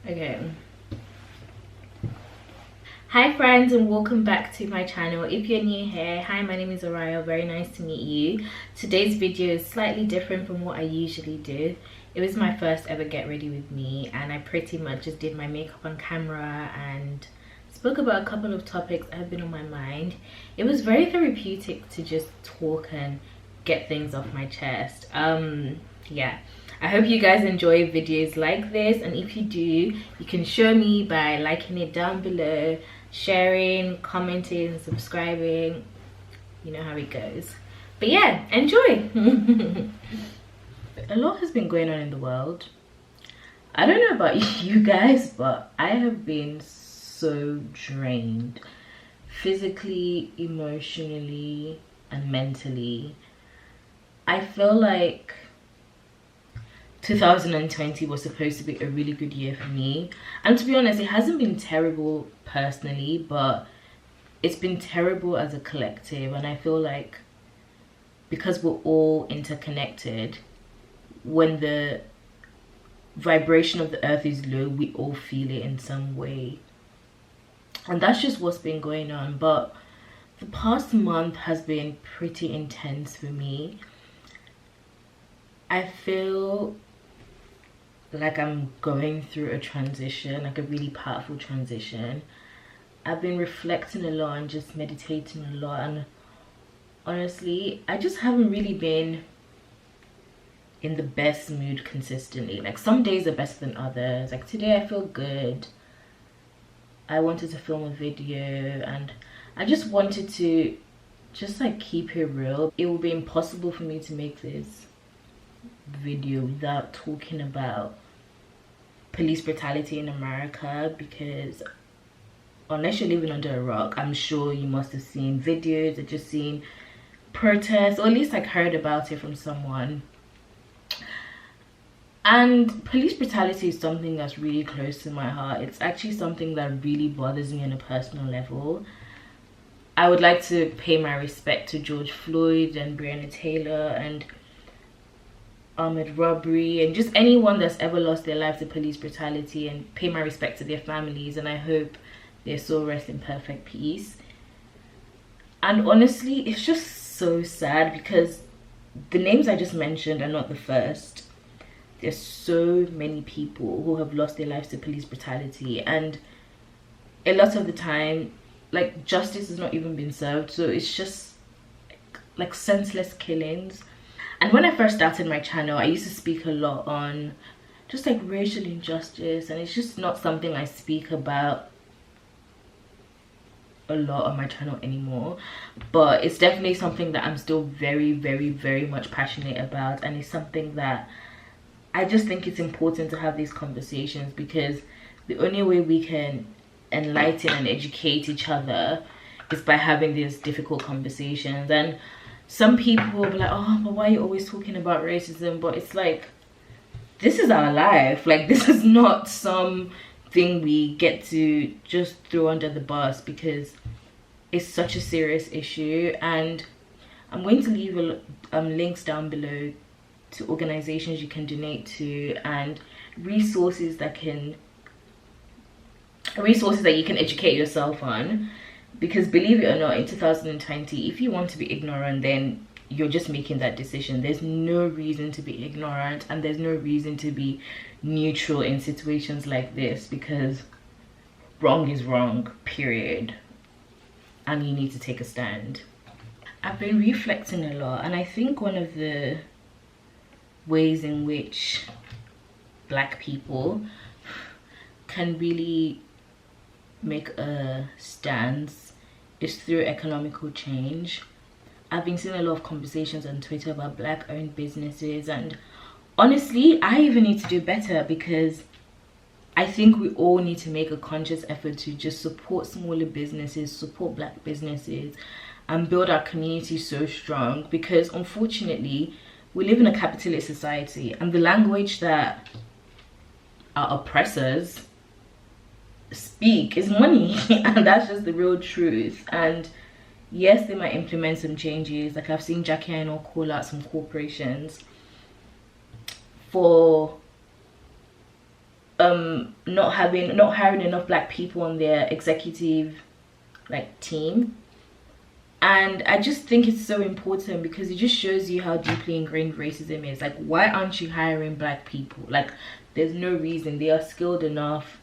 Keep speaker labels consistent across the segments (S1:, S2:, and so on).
S1: Okay. Hi friends, and welcome back to my channel. If you're new here, hi, my name is Araya. Very nice to meet you. Today's video is slightly different from what I usually do. It was my first ever get ready with me, and I pretty much just did my makeup on camera and spoke about a couple of topics that have been on my mind. It was very therapeutic to just talk and get things off my chest. Yeah, I hope you guys enjoy videos like this, and if you do, you can show me by liking it down below, sharing, commenting, subscribing. You know how it goes. But yeah, enjoy. A lot has been going on in the world. I don't know about you guys, but I have been so drained physically, emotionally, and mentally. I feel like 2020 was supposed to be a really good year for me, and to be honest, it hasn't been terrible personally, but it's been terrible as a collective. And I feel like because we're all interconnected, when the vibration of the earth is low, we all feel it in some way, and that's just what's been going on. But the past month has been pretty intense for me. I feel like I'm going through a transition, like a really powerful transition. I've been reflecting a lot and just meditating a lot, and honestly, I just haven't really been in the best mood consistently. Like, some days are better than others. Like today I feel good. I wanted to film a video and I just wanted to just like keep it real. It would be impossible for me to make this video without talking about police brutality in America, because unless you're living under a rock, I'm sure you must have seen videos or just seen protests, or at least like heard about it from someone. And police brutality is something that's really close to my heart. It's actually something that really bothers me on a personal level. I would like to pay my respect to George Floyd and Breonna Taylor and Ahmaud Arbery and just anyone that's ever lost their life to police brutality, and pay my respect to their families, and I hope their soul rests in perfect peace. And honestly, it's just so sad because the names I just mentioned are not the first. There's so many people who have lost their lives to police brutality, and a lot of the time, like, justice has not even been served. So it's just like senseless killings. And when I first started my channel, I used to speak a lot on just like racial injustice, and it's just not something I speak about a lot on my channel anymore. But it's definitely something that I'm still very, very, very much passionate about, and it's something that I just think it's important to have these conversations, because the only way we can enlighten and educate each other is by having these difficult conversations. And some people will be like, oh, but why are you always talking about racism? But it's like, this is our life. Like, this is not something we get to just throw under the bus, because it's such a serious issue. And I'm going to leave links down below to organizations you can donate to and resources that you can educate yourself on. Because believe it or not, in 2020, if you want to be ignorant, then you're just making that decision. There's no reason to be ignorant, and there's no reason to be neutral in situations like this, because wrong is wrong, period, and you need to take a stand. I've been reflecting a lot, and I think one of the ways in which Black people can really make a stance is through economical change. I've been seeing a lot of conversations on Twitter about Black owned businesses, and honestly, I even need to do better, because I think we all need to make a conscious effort to just support smaller businesses, support Black businesses, and build our community so strong. Because unfortunately, we live in a capitalist society, and the language that our oppressors speak is money. And that's just the real truth. And yes, they might implement some changes. Like, I've seen Jackie and all call out some corporations for not hiring enough black people on their executive like team. And I just think it's so important because it just shows you how deeply ingrained racism is. Like, why aren't you hiring black people? Like, there's no reason. They are skilled enough,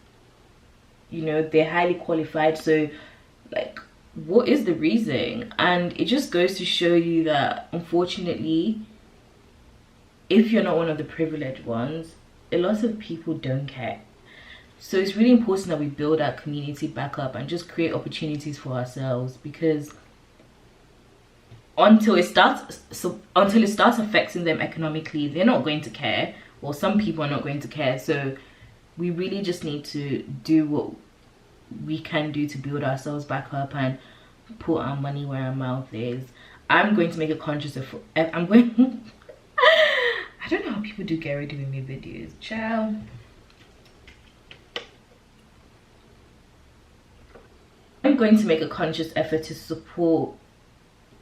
S1: you know, they're highly qualified. So like, what is the reason? And it just goes to show you that, unfortunately, if you're not one of the privileged ones, a lot of people don't care. So it's really important that we build our community back up and just create opportunities for ourselves, because until it starts affecting them economically, they're not going to care. Well, some people are not going to care. So we really just need to do what we can do to build ourselves back up and put our money where our mouth is. I'm going to make a conscious effort. I don't know how people do get ready with me videos. Ciao. I'm going to make a conscious effort to support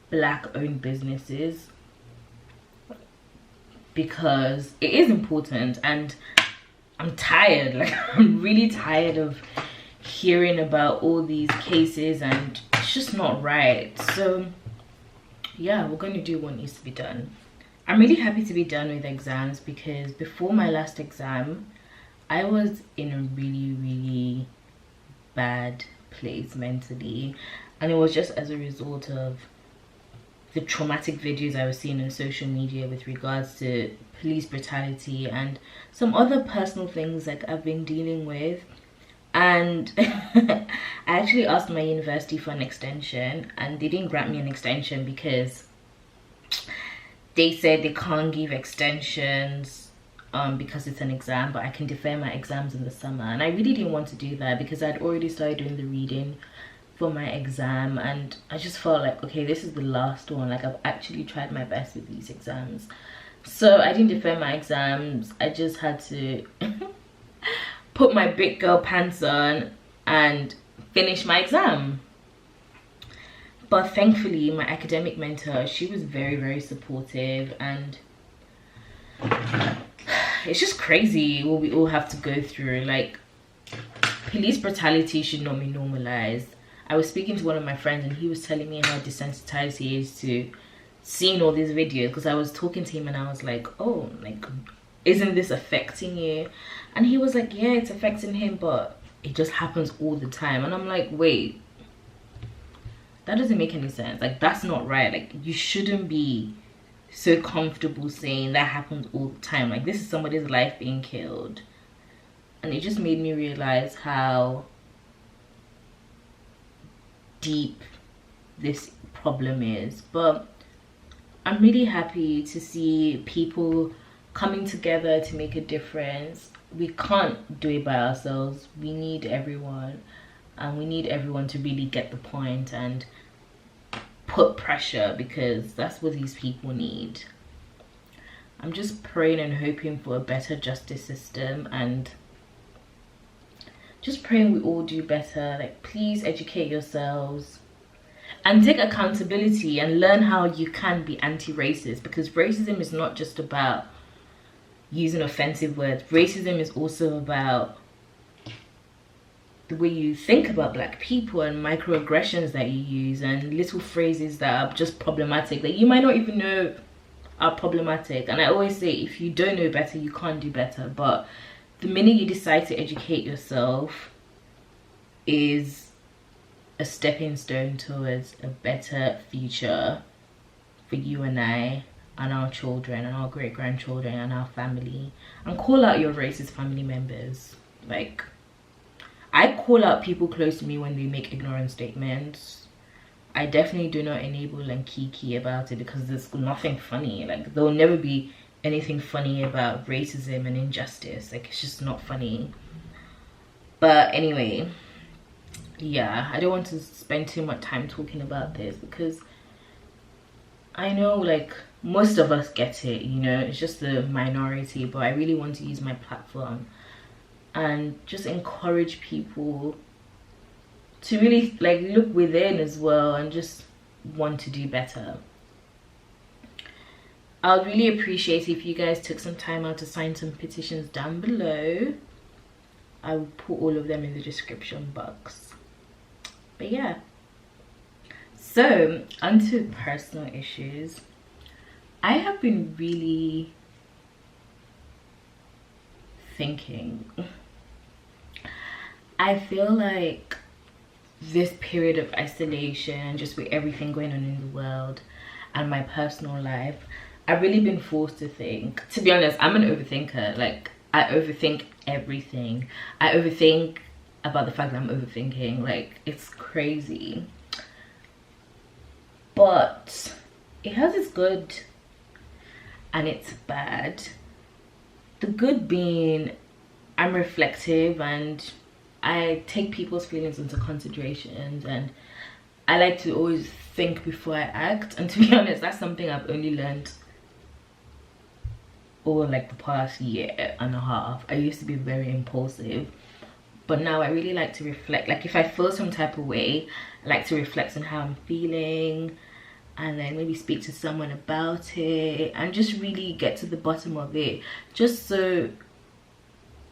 S1: black owned businesses, because it is important. And I'm tired, like I'm really tired of hearing about all these cases, and it's just not right. So yeah, we're going to do what needs to be done. I'm really happy to be done with exams, because before my last exam I was in a really bad place mentally, and it was just as a result of the traumatic videos I was seeing on social media with regards to police brutality and some other personal things like I've been dealing with. And I actually asked my university for an extension, and they didn't grant me an extension because they said they can't give extensions because it's an exam, but I can defer my exams in the summer. And I really didn't want to do that because I'd already started doing the reading for my exam, and I just felt like, okay, this is the last one. Like, I've actually tried my best with these exams. So I didn't defer my exams. I just had to put my big girl pants on and finish my exam. But thankfully, my academic mentor, she was very supportive, and it's just crazy what we all have to go through. Like, police brutality should not be normalized. I was speaking to one of my friends, and he was telling me how desensitized he is to seeing all these videos, because I was talking to him and I was like, oh, like, isn't this affecting you? And he was like, yeah, it's affecting him, but it just happens all the time. And I'm like, wait, that doesn't make any sense. Like, that's not right. Like, you shouldn't be so comfortable saying that happens all the time. Like, this is somebody's life being killed. And it just made me realize how deep this problem is. But I'm really happy to see people coming together to make a difference. We can't do it by ourselves. We need everyone, and we need everyone to really get the point and put pressure, because that's what these people need. I'm just praying and hoping for a better justice system, and just praying we all do better. Like, please educate yourselves and take accountability and learn how you can be anti-racist, because racism is not just about using offensive words. Racism is also about the way you think about black people and microaggressions that you use and little phrases that are just problematic, that you might not even know are problematic. And I always say, if you don't know better, you can't do better. But the minute you decide to educate yourself is a stepping stone towards a better future for you and I and our children and our great-grandchildren and our family. And call out your racist family members. Like, I call out people close to me when they make ignorant statements. I definitely do not enable and kiki about it, because there's nothing funny. Like, there'll never be anything funny about racism and injustice. Like, it's just not funny. But anyway, yeah, I don't want to spend too much time talking about this, because I know, like, most of us get it, you know, it's just the minority. But I really want to use my platform and just encourage people to really, like, look within as well and just want to do better. I would really appreciate if you guys took some time out to sign some petitions down below. I will put all of them in the description box. But yeah, so onto personal issues. I have been really thinking. I feel like this period of isolation, just with everything going on in the world and my personal life, I've really been forced to think. To be honest, I'm an overthinker. Like, I overthink everything. I overthink about the fact that I'm overthinking. Like, it's crazy. But it has its good and it's bad. The good being, I'm reflective and I take people's feelings into consideration, and I like to always think before I act. And to be honest, that's something I've only learned over like the past year and a half. I used to be very impulsive, but now I really like to reflect. Like, if I feel some type of way, I like to reflect on how I'm feeling, and then maybe speak to someone about it and just really get to the bottom of it, just so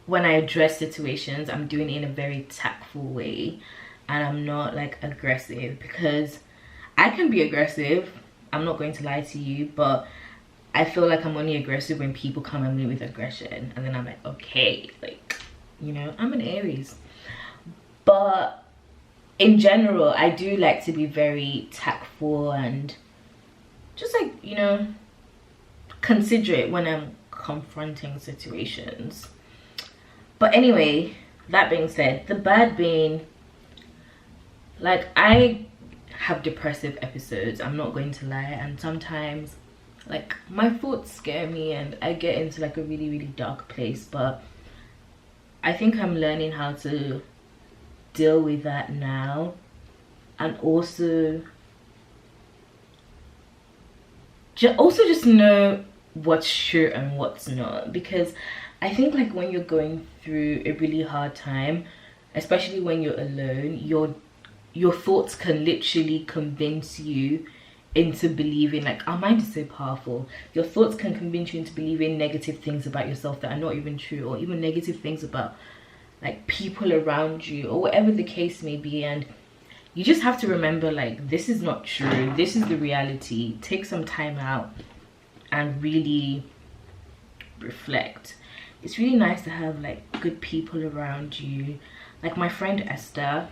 S1: when I address situations, I'm doing it in a very tactful way and I'm not like aggressive, because I can be aggressive, I'm not going to lie to you, but I feel like I'm only aggressive when people come at me with aggression, and then I'm like, okay, like, you know, I'm an Aries. But in general, I do like to be very tactful and just like, you know, considerate when I'm confronting situations. But anyway, that being said, the bad being, like, I have depressive episodes, I'm not going to lie, and sometimes like my thoughts scare me and I get into like a really, really dark place. But I think I'm learning how to deal with that now, and also just know what's true and what's not, because I think like when you're going through a really hard time, especially when you're alone, your thoughts can literally convince you into believing, like, our mind is so powerful, your thoughts can convince you into believing negative things about yourself that are not even true, or even negative things about like people around you, or whatever the case may be. And you just have to remember, like, this is not true, this is the reality. Take some time out and really reflect. It's really nice to have like good people around you. Like my friend Esther,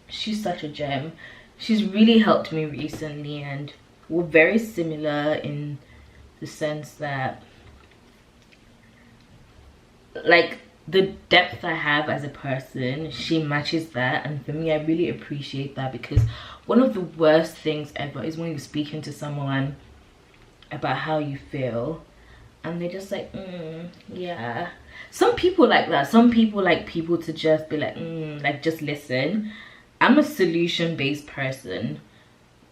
S1: she's such a gem. She's really helped me recently, and we're very similar in the sense that like the depth I have as a person, she matches that. And for me, I really appreciate that, because one of the worst things ever is when you're speaking to someone about how you feel and they're just like, yeah. Some people like that. Some people like people to just be like, like, just listen. I'm a solution-based person.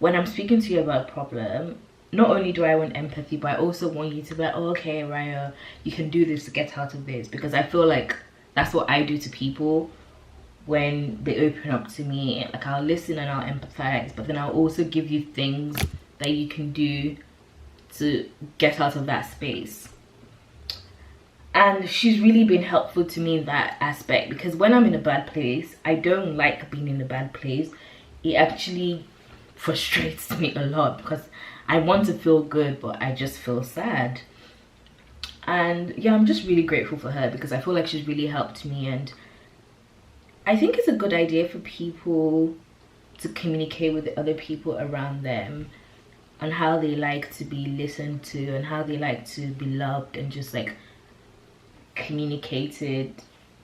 S1: When I'm speaking to you about a problem, not only do I want empathy, but I also want you to be like, oh, okay, Raya, you can do this to get out of this. Because I feel like that's what I do to people when they open up to me. Like, I'll listen and I'll empathize, but then I'll also give you things that you can do to get out of that space. And she's really been helpful to me in that aspect, because when I'm in a bad place, I don't like being in a bad place. It actually frustrates me a lot, because I want to feel good, but I just feel sad. And yeah, I'm just really grateful for her, because I feel like she's really helped me. And I think it's a good idea for people to communicate with the other people around them on how they like to be listened to and how they like to be loved, and just like communicated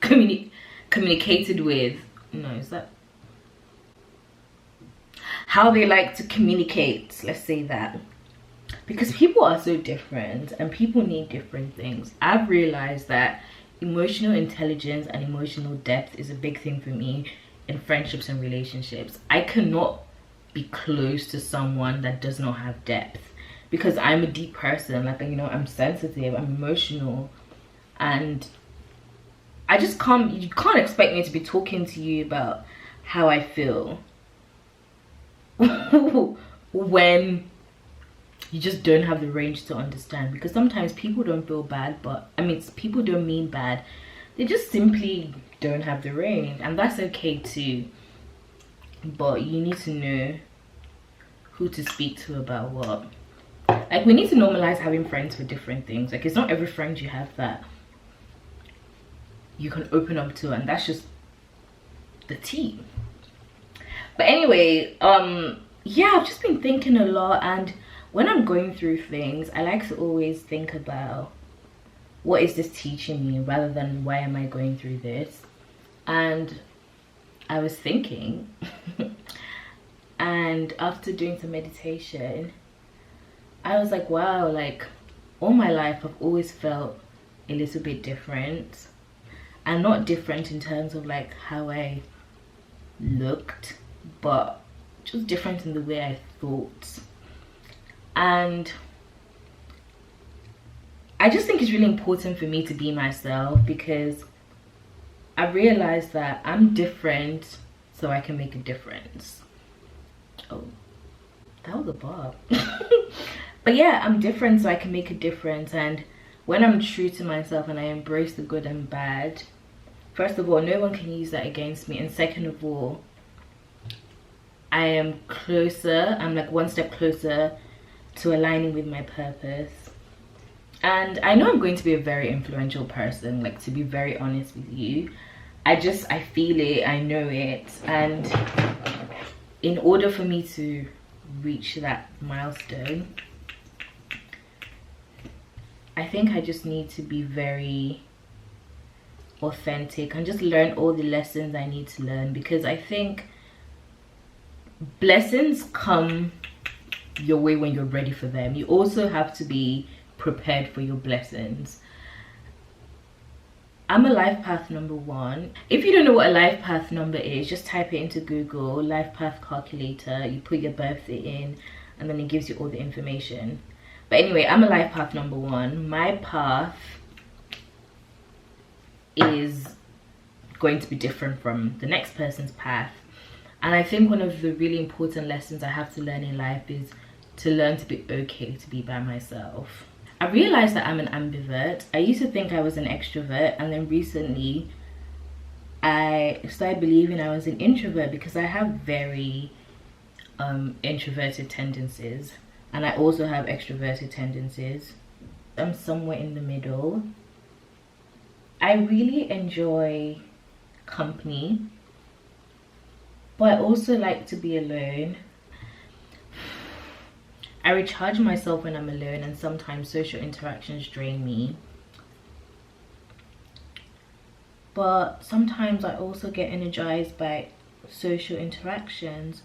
S1: with. No, is that how they like to communicate? Let's say that, because people are so different and people need different things. I've realized that emotional intelligence and emotional depth is a big thing for me in friendships and relationships. I cannot be close to someone that does not have depth, because I'm a deep person. Like, you know, I'm sensitive, I'm emotional, and I just can't, you can't expect me to be talking to you about how I feel when you just don't have the range to understand. Because sometimes people don't feel bad, but I mean, people don't mean bad, they just simply don't have the range, and that's okay too. But you need to know who to speak to about what. Like, we need to normalize having friends for different things. Like, it's not every friend you have that you can open up to, and that's just the tea. But anyway, yeah, I've just been thinking a lot, and when I'm going through things, I like to always think about, what is this teaching me, rather than why am I going through this. And I was thinking and after doing some meditation, I was like, wow, like all my life I've always felt a little bit different, and not different in terms of like how I looked, but just different in the way I thought. And I just think it's really important for me to be myself, because I realized that I'm different so I can make a difference. Oh, that was a bar. But yeah, I'm different so I can make a difference. And when I'm true to myself and I embrace the good and bad, first of all, no one can use that against me, and second of all, I am closer, I'm like one step closer to aligning with my purpose. And I know I'm going to be a very influential person, like, to be very honest with you. I feel it, I know it, and in order for me to reach that milestone, I think I just need to be very authentic and just learn all the lessons I need to learn, because I think blessings come your way when you're ready for them. You also have to be prepared for your blessings. I'm a life path number 1. If you don't know what a life path number is, just type it into Google, life path calculator. You put your birthday in and then it gives you all the information. But anyway, I'm a life path number 1. My path is going to be different from the next person's path. And I think one of the really important lessons I have to learn in life is to learn to be okay to be by myself. I realized that I'm an ambivert. I used to think I was an extrovert, and then recently I started believing I was an introvert, because I have very introverted tendencies, and I also have extroverted tendencies. I'm somewhere in the middle. I really enjoy company, but I also like to be alone. I recharge myself when I'm alone, and sometimes social interactions drain me. But sometimes I also get energized by social interactions.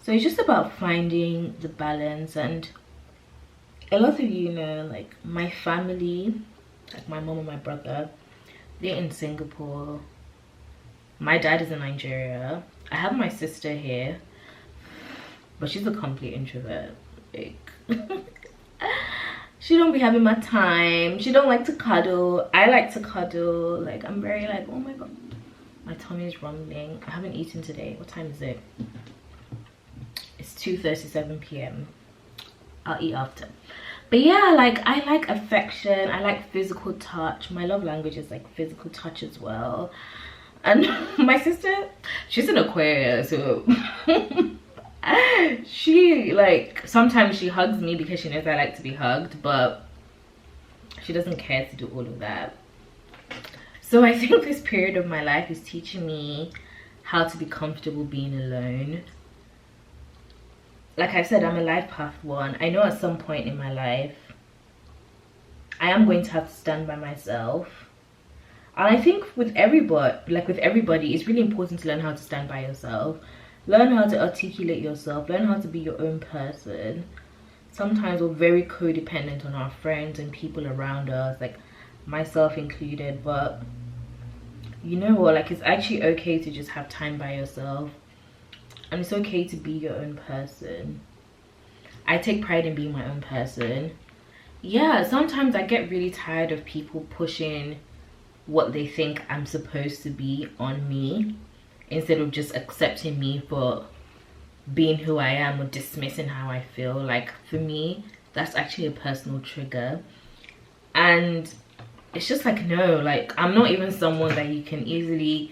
S1: So it's just about finding the balance. And a lot of you know, like, my family, like my mom and my brother, they're in Singapore. My dad is in Nigeria. I have my sister here, but she's a complete introvert. She don't be having my time. She don't like to cuddle. I like to cuddle. Like, I'm very like, oh my god, my tummy is rumbling. I haven't eaten today. What time is it? It's 2:37 p.m. I'll eat after. But yeah, like, I like affection. I like physical touch. My love language is like physical touch as well. And my sister, she's an Aquarius, so she, like, sometimes she hugs me because she knows I like to be hugged, but she doesn't care to do all of that. So I think this period of my life is teaching me how to be comfortable being alone. Like I said, I'm a life path 1. I know at some point in my life I am going to have to stand by myself. And I think with everybody, it's really important to learn how to stand by yourself. Learn how to articulate yourself. Learn how to be your own person. Sometimes we're very codependent on our friends and people around us, like myself included. But you know what? Like, it's actually okay to just have time by yourself. And it's okay to be your own person. I take pride in being my own person. Yeah, sometimes I get really tired of people pushing what they think I'm supposed to be on me, instead of just accepting me for being who I am or dismissing how I feel. Like, for me, that's actually a personal trigger. And it's just like, no, like I'm not even someone that you can easily,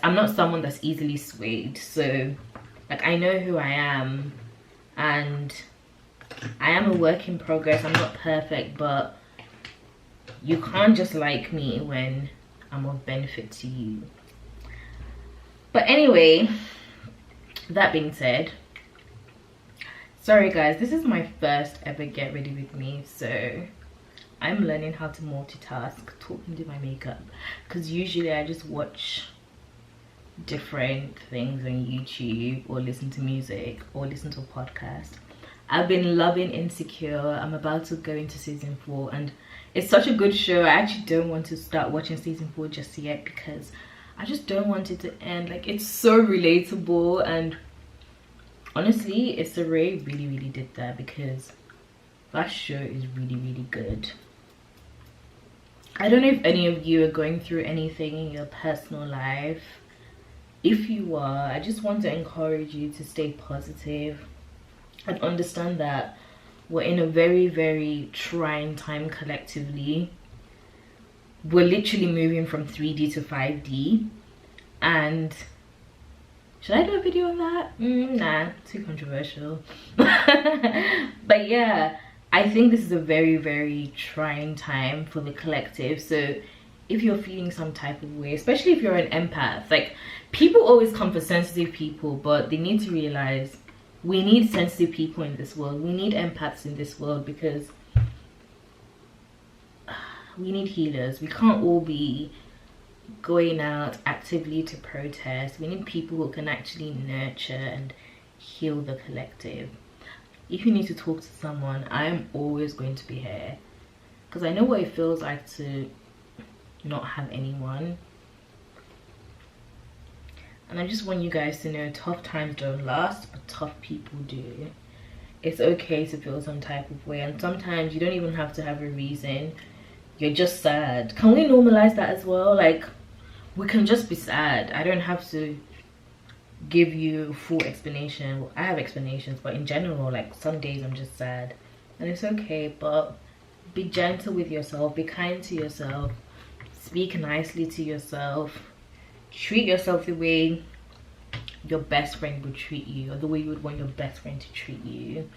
S1: I'm not someone that's easily swayed. So like, I know who I am, and I am a work in progress. I'm not perfect, but you can't just like me when I'm of benefit to you. But anyway, that being said, sorry guys, this is my first ever get ready with me, so I'm learning how to multitask, talking to my makeup, because usually I just watch different things on YouTube or listen to music or listen to a podcast. I've been loving Insecure. I'm about to go into season 4, and it's such a good show. I actually don't want to start watching season 4 just yet because I just don't want it to end. Like, it's so relatable, and honestly, Issa Rae really did that, because that show is really good. I don't know if any of you are going through anything in your personal life. If you are, I just want to encourage you to stay positive and understand that we're in a very trying time collectively. We're literally moving from 3D to 5D, and should I do a video on that? Nah, too controversial. But yeah, I think this is a very trying time for the collective. So if you're feeling some type of way, especially if you're an empath, like, people always come for sensitive people, but they need to realize we need sensitive people in this world. We need empaths in this world, because we need healers. We can't all be going out actively to protest. We need people who can actually nurture and heal the collective. If you need to talk to someone, I am always going to be here, because I know what it feels like to not have anyone. And I just want you guys to know, tough times don't last, but tough people do. It's okay to feel some type of way, and sometimes you don't even have to have a reason. You're just sad. Can we normalize that as well? Like, we can just be sad. I don't have to give you full explanation. Well, I have explanations, but in general, like, some days I'm just sad, and it's okay. But be gentle with yourself, be kind to yourself, speak nicely to yourself, treat yourself the way your best friend would treat you, or the way you would want your best friend to treat you.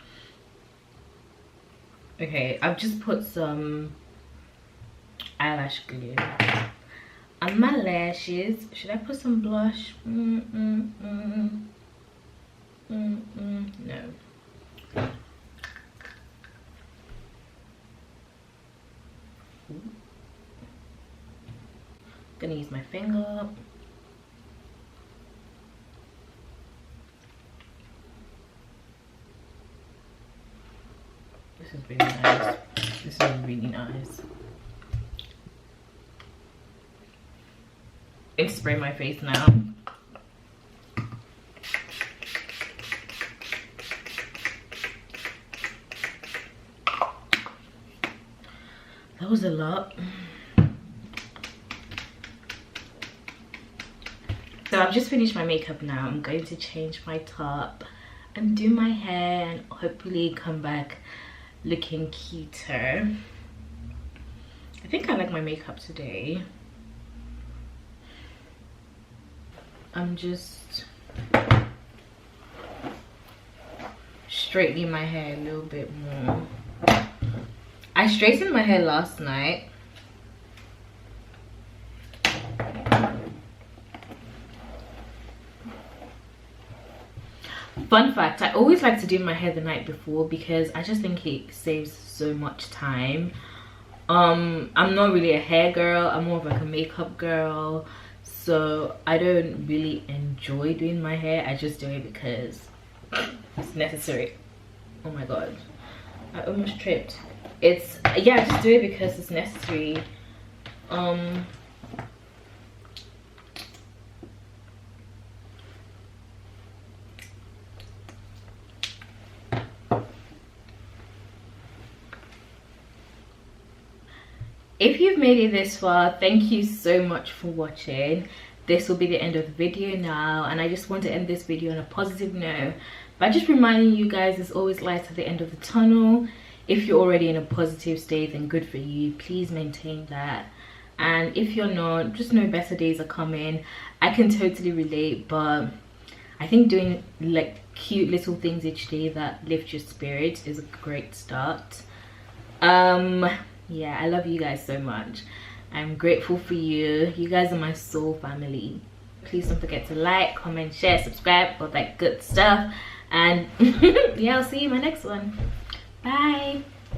S1: Okay, I've just put some eyelash glue on my lashes. Should I put some blush? No. Gonna use my finger. This is really nice. This is really nice. I spray my face now. That was a lot. So I've just finished my makeup now. I'm going to change my top and do my hair, and hopefully come back looking cuter. I think I like my makeup today. I'm just straightening my hair a little bit more. I straightened my hair last night. Fun fact, I always like to do my hair the night before, because I just think it saves so much time. I'm not really a hair girl, I'm more of like a makeup girl, so I don't really enjoy doing my hair. I just do it because it's necessary. Oh my god, I almost tripped. It's, yeah, I just do it because it's necessary. If you've made it this far, thank you so much for watching. This will be the end of the video now, and I just want to end this video on a positive note by just reminding you guys there's always light at the end of the tunnel. If you're already in a positive state, then good for you. Please maintain that. And if you're not, just know better days are coming. I can totally relate, but I think doing like cute little things each day that lift your spirit is a great start. Yeah, I love you guys so much. I'm grateful for you. You guys are my soul family. Please don't forget to like, comment, share, subscribe, all that good stuff. And yeah, I'll see you in my next one. Bye.